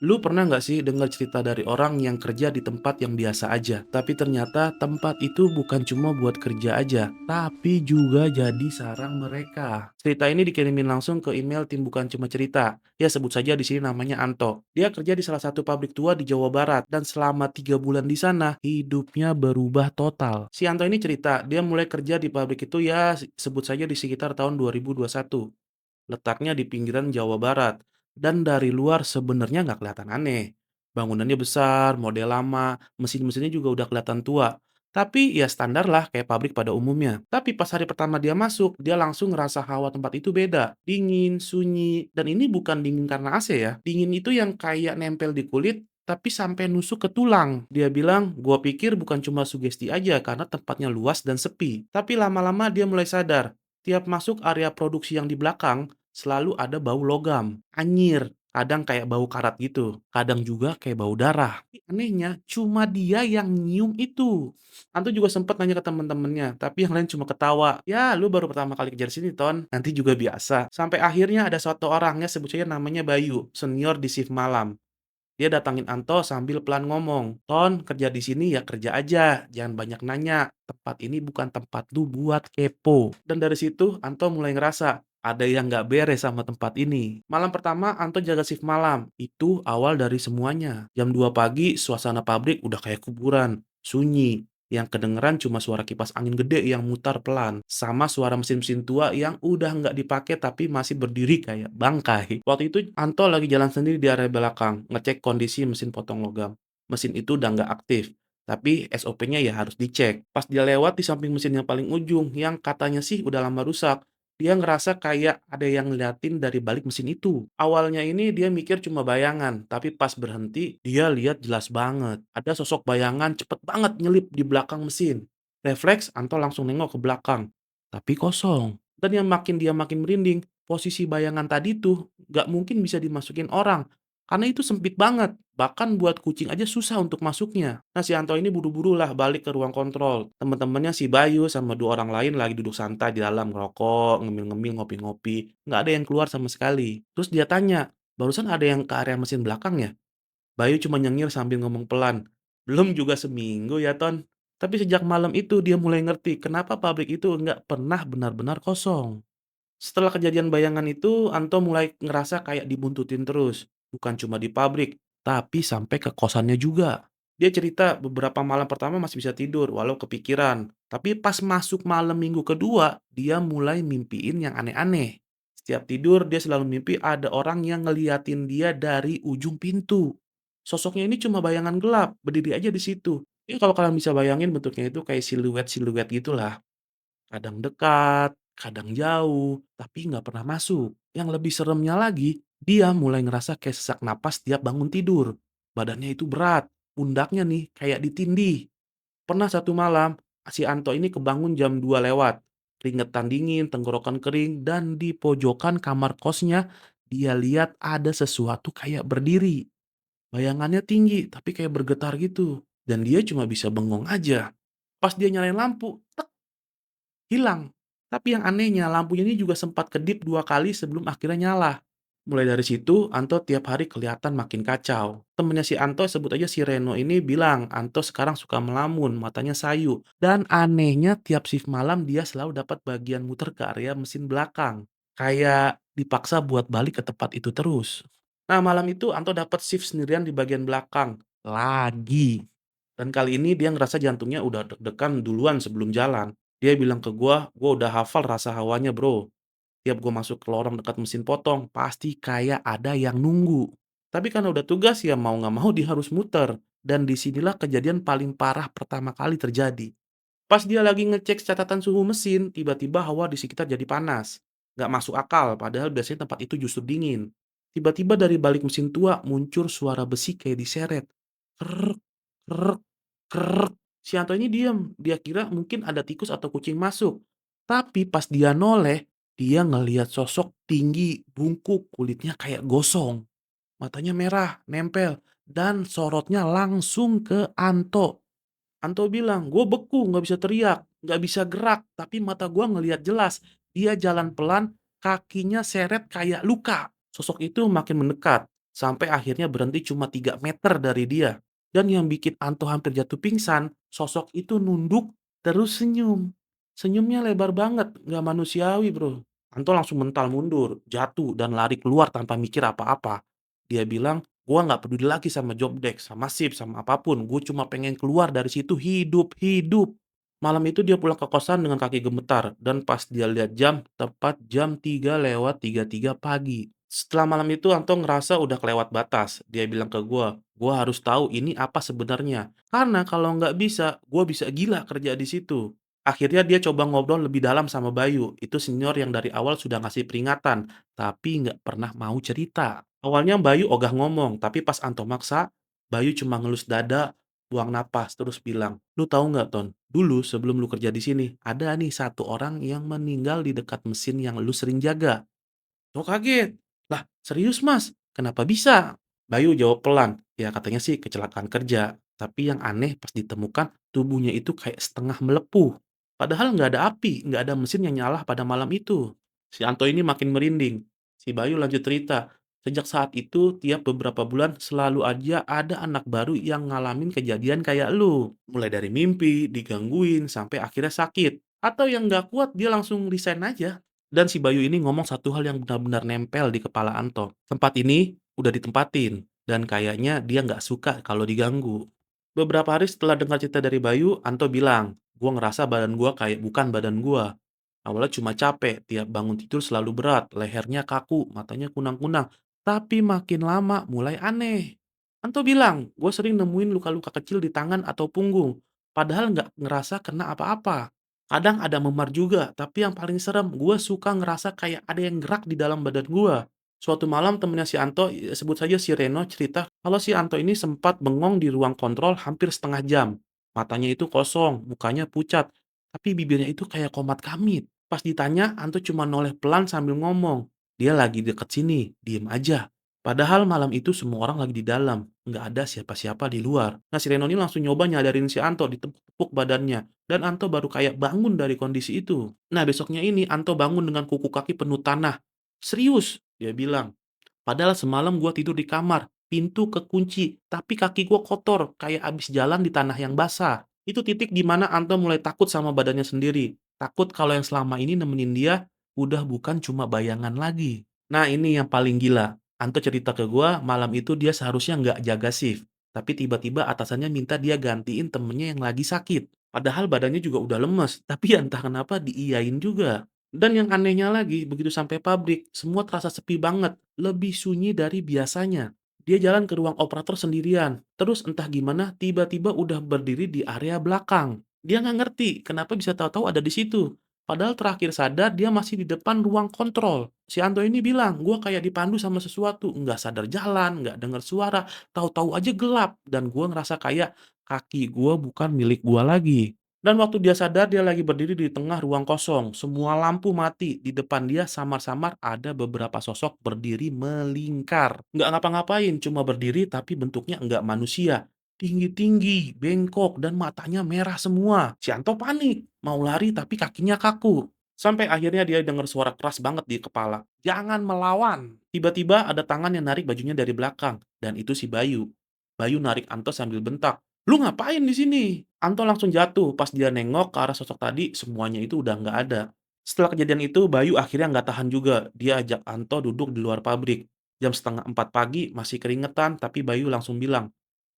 Lu pernah nggak sih dengar cerita dari orang yang kerja di tempat yang biasa aja, tapi ternyata tempat itu bukan cuma buat kerja aja, tapi juga jadi sarang mereka. Cerita ini dikirimin langsung ke email tim Bukan Cuma Cerita. Ya sebut saja di sini namanya Anto. Dia kerja di salah satu pabrik tua di Jawa Barat dan selama 3 bulan di sana hidupnya berubah total. Si Anto ini cerita dia mulai kerja di pabrik itu ya sebut saja di sekitar tahun 2021. Letaknya di pinggiran Jawa Barat, dan dari luar sebenarnya nggak kelihatan aneh. Bangunannya besar, model lama, mesin-mesinnya juga udah kelihatan tua. Tapi ya standar lah kayak pabrik pada umumnya. Tapi pas hari pertama dia masuk, dia langsung ngerasa hawa tempat itu beda. Dingin, sunyi, dan ini bukan dingin karena AC ya. Dingin itu yang kayak nempel di kulit, tapi sampai nusuk ke tulang. Dia bilang, gua pikir bukan cuma sugesti aja karena tempatnya luas dan sepi. Tapi lama-lama dia mulai sadar, tiap masuk area produksi yang di belakang, selalu ada bau logam, anyir, kadang kayak bau karat gitu, kadang juga kayak bau darah. Tapi anehnya, cuma dia yang nyium itu. Anto juga sempat nanya ke temen-temennya, tapi yang lain cuma ketawa. Ya, lu baru pertama kali kerja di sini, Ton. Nanti juga biasa. Sampai akhirnya ada satu orangnya sebut saja namanya Bayu, senior di shift malam. Dia datangin Anto sambil pelan ngomong, "Ton, kerja di sini ya kerja aja, jangan banyak nanya. Tempat ini bukan tempat lu buat kepo." Dan dari situ Anto mulai ngerasa ada yang nggak beres sama tempat ini. Malam pertama Anto jaga shift malam. Itu awal dari semuanya. Jam 2 pagi suasana pabrik udah kayak kuburan, sunyi. Yang kedengeran cuma suara kipas angin gede yang mutar pelan, sama suara mesin-mesin tua yang udah nggak dipakai tapi masih berdiri kayak bangkai. Waktu itu Anto lagi jalan sendiri di area belakang, ngecek kondisi mesin potong logam. Mesin itu udah nggak aktif, tapi SOP-nya ya harus dicek. Pas dia lewat di samping mesin yang paling ujung, yang katanya sih udah lama rusak, dia ngerasa kayak ada yang ngeliatin dari balik mesin itu. Awalnya ini dia mikir cuma bayangan, tapi pas berhenti, dia lihat jelas banget. Ada sosok bayangan cepet banget nyelip di belakang mesin. Refleks, Anto langsung nengok ke belakang. Tapi kosong. Dan yang makin dia makin merinding, posisi bayangan tadi tuh nggak mungkin bisa dimasukin orang. Karena itu sempit banget. Bahkan buat kucing aja susah untuk masuknya. Nah si Anto ini buru-buru lah balik ke ruang kontrol. Teman-temannya si Bayu sama dua orang lain lagi duduk santai di dalam ngerokok, ngemil-ngemil, ngopi-ngopi. Nggak ada yang keluar sama sekali. Terus dia tanya, barusan ada yang ke area mesin belakang ya? Bayu cuma nyengir sambil ngomong pelan. Belum juga seminggu ya Ton. Tapi sejak malam itu dia mulai ngerti kenapa pabrik itu nggak pernah benar-benar kosong. Setelah kejadian bayangan itu, Anto mulai ngerasa kayak dibuntutin terus. Bukan cuma di pabrik, tapi sampai ke kosannya juga. Dia cerita beberapa malam pertama masih bisa tidur, walau kepikiran. Tapi pas masuk malam minggu kedua, dia mulai mimpiin yang aneh-aneh. Setiap tidur, dia selalu mimpi ada orang yang ngeliatin dia dari ujung pintu. Sosoknya ini cuma bayangan gelap, berdiri aja di situ. Ya kalau kalian bisa bayangin bentuknya itu kayak siluet-siluet gitulah. Kadang dekat, kadang jauh, tapi nggak pernah masuk. Yang lebih seremnya lagi, dia mulai ngerasa kayak sesak napas tiap bangun tidur. Badannya itu berat, pundaknya nih kayak ditindih. Pernah satu malam, si Anto ini kebangun jam 2 lewat. Keringetan dingin, tenggorokan kering, dan di pojokan kamar kosnya, dia lihat ada sesuatu kayak berdiri. Bayangannya tinggi, tapi kayak bergetar gitu. Dan dia cuma bisa bengong aja. Pas dia nyalain lampu, hilang. Tapi yang anehnya lampunya ini juga sempat kedip 2 kali sebelum akhirnya nyala. Mulai dari situ, Anto tiap hari kelihatan makin kacau. Temennya si Anto, sebut aja si Reno ini bilang, Anto sekarang suka melamun, matanya sayu. Dan anehnya tiap shift malam dia selalu dapat bagian muter ke area mesin belakang. Kayak dipaksa buat balik ke tempat itu terus. Nah malam itu Anto dapat shift sendirian di bagian belakang. Lagi. Dan kali ini dia ngerasa jantungnya udah deg-degan duluan sebelum jalan. Dia bilang ke gua udah hafal rasa hawanya bro. Tiap gua masuk ke lorong dekat mesin potong, pasti kayak ada yang nunggu. Tapi karena udah tugas ya mau nggak mau dia harus muter. Dan disinilah kejadian paling parah pertama kali terjadi. Pas dia lagi ngecek catatan suhu mesin, tiba-tiba hawa di sekitar jadi panas. Nggak masuk akal, padahal biasanya tempat itu justru dingin. Tiba-tiba dari balik mesin tua muncul suara besi kayak diseret. Krek, krek, krek. Si Anto ini diam, dia kira mungkin ada tikus atau kucing masuk. Tapi pas dia noleh, dia ngelihat sosok tinggi, bungkuk, kulitnya kayak gosong. Matanya merah, nempel, dan sorotnya langsung ke Anto. Anto bilang, gue beku, nggak bisa teriak, nggak bisa gerak, tapi mata gue ngelihat jelas. Dia jalan pelan, kakinya seret kayak luka. Sosok itu makin mendekat. sampai akhirnya berhenti cuma 3 meter dari dia. Dan yang bikin Anto hampir jatuh pingsan, sosok itu nunduk terus senyum. Senyumnya lebar banget, nggak manusiawi, Bro. Anto langsung mental mundur, jatuh, dan lari keluar tanpa mikir apa-apa. Dia bilang, "Gua nggak peduli lagi sama job desk, sama shift, sama apapun. Gue cuma pengen keluar dari situ hidup-hidup." Malam itu dia pulang ke kosan dengan kaki gemetar, dan pas dia lihat jam, tepat jam 3:33 pagi. Setelah malam itu Anto ngerasa udah kelewat batas. Dia bilang ke gua harus tahu ini apa sebenarnya. Karena kalau nggak bisa, gua bisa gila kerja di situ. Akhirnya dia coba ngobrol lebih dalam sama Bayu. Itu senior yang dari awal sudah ngasih peringatan, tapi nggak pernah mau cerita. Awalnya Bayu ogah ngomong, tapi pas Anto maksa, Bayu cuma ngelus dada, buang napas, terus bilang, "Lu tahu nggak, Ton? Dulu sebelum lu kerja di sini, ada nih satu orang yang meninggal di dekat mesin yang lu sering jaga." Oh kaget. "Lah serius Mas? Kenapa bisa?" Bayu jawab pelan, "Ya katanya sih kecelakaan kerja, tapi yang aneh pas ditemukan tubuhnya itu kayak setengah melepuh. Padahal nggak ada api, nggak ada mesin yang nyala pada malam itu." Si Anto ini makin merinding. Si Bayu lanjut cerita, "Sejak saat itu tiap beberapa bulan selalu aja ada anak baru yang ngalamin kejadian kayak lu. Mulai dari mimpi, digangguin, sampai akhirnya sakit. Atau yang nggak kuat dia langsung resign aja." Dan si Bayu ini ngomong satu hal yang benar-benar nempel di kepala Anto. Tempat ini udah ditempatin, dan kayaknya dia nggak suka kalau diganggu. Beberapa hari setelah dengar cerita dari Bayu, Anto bilang, "Gua ngerasa badan gua kayak bukan badan gua. Awalnya cuma capek, tiap bangun tidur selalu berat, lehernya kaku, matanya kunang-kunang. Tapi makin lama mulai aneh." Anto bilang, "Gue sering nemuin luka-luka kecil di tangan atau punggung, padahal nggak ngerasa kena apa-apa. Kadang ada memar juga, tapi yang paling serem, gue suka ngerasa kayak ada yang gerak di dalam badan gue." Suatu malam temennya si Anto, sebut saja si Reno, cerita kalau si Anto ini sempat bengong di ruang kontrol hampir setengah jam. Matanya itu kosong, mukanya pucat, tapi bibirnya itu kayak komat kamit. Pas ditanya, Anto cuma noleh pelan sambil ngomong, "Dia lagi deket sini, diem aja." Padahal malam itu semua orang lagi di dalam, nggak ada siapa-siapa di luar. Nah, si Reno ini langsung nyoba nyadarin si Anto, ditepuk badannya. Dan Anto baru kayak bangun dari kondisi itu. Nah, besoknya ini Anto bangun dengan kuku kaki penuh tanah. "Serius," dia bilang. "Padahal semalam gua tidur di kamar, pintu kekunci, tapi kaki gua kotor, kayak abis jalan di tanah yang basah." Itu titik di mana Anto mulai takut sama badannya sendiri. Takut kalau yang selama ini nemenin dia, udah bukan cuma bayangan lagi. Nah ini yang paling gila. Anto cerita ke gua, malam itu dia seharusnya nggak jaga shift. Tapi tiba-tiba atasannya minta dia gantiin temennya yang lagi sakit. Padahal badannya juga udah lemes, tapi ya entah kenapa diiyain juga. Dan yang anehnya lagi, begitu sampai pabrik, semua terasa sepi banget, lebih sunyi dari biasanya. Dia jalan ke ruang operator sendirian, terus entah gimana tiba-tiba udah berdiri di area belakang. Dia nggak ngerti kenapa bisa tahu-tahu ada di situ. Padahal terakhir sadar dia masih di depan ruang kontrol. Si Anto ini bilang, "Gua kayak dipandu sama sesuatu, nggak sadar jalan, nggak dengar suara, tahu-tahu aja gelap, dan gua ngerasa kayak kaki gua bukan milik gua lagi." Dan waktu dia sadar dia lagi berdiri di tengah ruang kosong, semua lampu mati, di depan dia samar-samar ada beberapa sosok berdiri melingkar. Nggak ngapa-ngapain, cuma berdiri tapi bentuknya nggak manusia. Tinggi-tinggi, bengkok, dan matanya merah semua. Si Anto panik, mau lari tapi kakinya kaku. Sampai akhirnya dia dengar suara keras banget di kepala. "Jangan melawan!" Tiba-tiba ada tangan yang narik bajunya dari belakang, dan itu si Bayu. Bayu narik Anto sambil bentak, "Lu ngapain di sini?" Anto langsung jatuh, pas dia nengok ke arah sosok tadi, semuanya itu udah nggak ada. Setelah kejadian itu, Bayu akhirnya nggak tahan juga, dia ajak Anto duduk di luar pabrik. Jam setengah 4 pagi, masih keringetan, tapi Bayu langsung bilang,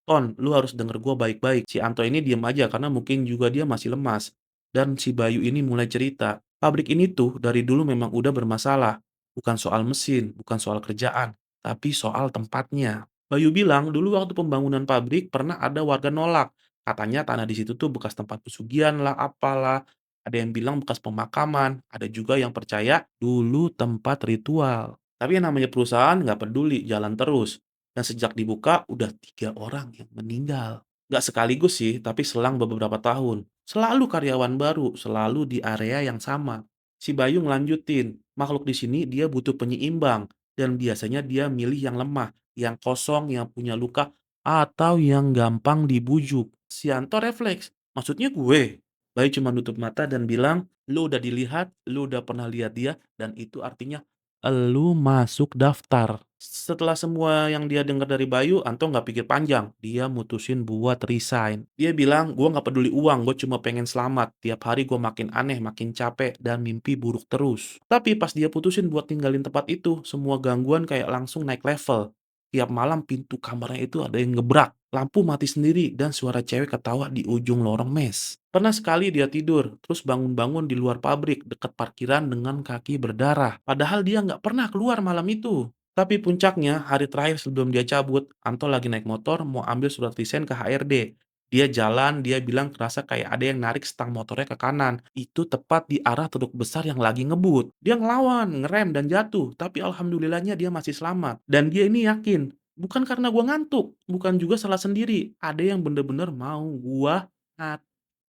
"Ton, lu harus denger gua baik-baik." Si Anto ini diem aja karena mungkin juga dia masih lemas. Dan si Bayu ini mulai cerita, "Pabrik ini tuh dari dulu memang udah bermasalah. Bukan soal mesin, bukan soal kerjaan, tapi soal tempatnya." Bayu bilang dulu waktu pembangunan pabrik pernah ada warga nolak. Katanya tanah di situ tuh bekas tempat pesugihan lah, apalah. Ada yang bilang bekas pemakaman, ada juga yang percaya dulu tempat ritual. Tapi yang namanya perusahaan nggak peduli, jalan terus. Dan sejak dibuka, udah 3 orang yang meninggal. Nggak sekaligus sih, tapi selang beberapa tahun. Selalu karyawan baru, selalu di area yang sama. Si Bayu ngelanjutin, makhluk di sini dia butuh penyeimbang. Dan biasanya dia milih yang lemah, yang kosong, yang punya luka, atau yang gampang dibujuk. Si Anto refleks, "Maksudnya gue?" Bayu cuma nutup mata dan bilang, "Lu udah dilihat, lu udah pernah lihat dia, dan itu artinya elu masuk daftar." Setelah semua yang dia dengar dari Bayu, Anto nggak pikir panjang. Dia mutusin buat resign. Dia bilang, gue nggak peduli uang, gue cuma pengen selamat. Tiap hari gue makin aneh, makin capek, dan mimpi buruk terus. Tapi pas dia putusin buat tinggalin tempat itu, semua gangguan kayak langsung naik level. Tiap malam pintu kamarnya itu ada yang ngebrak, lampu mati sendiri, dan suara cewek ketawa di ujung lorong mes. Pernah sekali dia tidur, terus bangun-bangun di luar pabrik, dekat parkiran dengan kaki berdarah. Padahal dia nggak pernah keluar malam itu. Tapi puncaknya, hari terakhir sebelum dia cabut, Anto lagi naik motor mau ambil surat resign ke HRD. Dia jalan, dia bilang kerasa kayak ada yang narik stang motornya ke kanan. Itu tepat di arah truk besar yang lagi ngebut. Dia ngelawan, ngerem, dan jatuh. Tapi alhamdulillahnya dia masih selamat. Dan dia ini yakin, bukan karena gua ngantuk, bukan juga salah sendiri. Ada yang bener-bener mau gua ngat.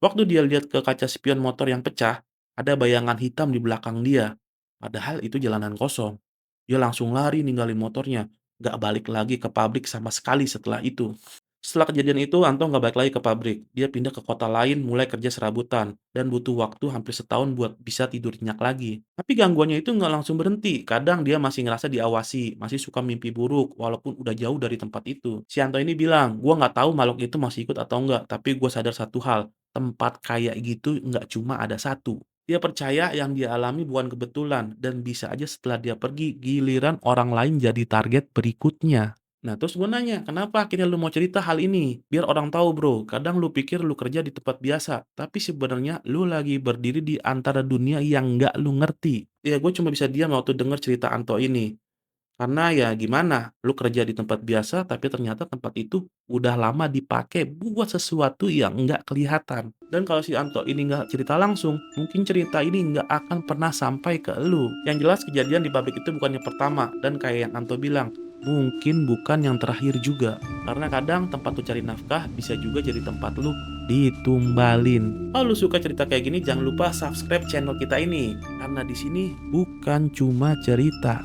Waktu dia lihat ke kaca spion motor yang pecah, ada bayangan hitam di belakang dia. Padahal itu jalanan kosong. Dia langsung lari ninggalin motornya, nggak balik lagi ke pabrik sama sekali setelah itu. Setelah kejadian itu, Anto nggak balik lagi ke pabrik. Dia pindah ke kota lain, mulai kerja serabutan, dan butuh waktu hampir setahun buat bisa tidur nyenyak lagi. Tapi gangguannya itu nggak langsung berhenti. Kadang dia masih ngerasa diawasi, masih suka mimpi buruk, walaupun udah jauh dari tempat itu. Si Anto ini bilang, gua nggak tahu makhluk itu masih ikut atau enggak, tapi gua sadar satu hal, tempat kayak gitu nggak cuma ada satu. Dia percaya yang dia alami bukan kebetulan, dan bisa aja setelah dia pergi, giliran orang lain jadi target berikutnya. Nah, terus gue nanya, kenapa akhirnya lu mau cerita hal ini? Biar orang tahu, bro. Kadang lu pikir lu kerja di tempat biasa, tapi sebenarnya lu lagi berdiri di antara dunia yang nggak lu ngerti. Ya, gue cuma bisa diam waktu denger cerita Anto ini. Karena ya gimana, lu kerja di tempat biasa, tapi ternyata tempat itu udah lama dipakai buat sesuatu yang nggak kelihatan. Dan kalau si Anto ini nggak cerita langsung, mungkin cerita ini nggak akan pernah sampai ke lu. Yang jelas kejadian di pabrik itu bukan yang pertama, dan kayak yang Anto bilang, mungkin bukan yang terakhir juga. Karena kadang tempat lu cari nafkah bisa juga jadi tempat lu ditumbalin. Kalau lu suka cerita kayak gini, jangan lupa subscribe channel kita ini. Karena di sini bukan cuma cerita,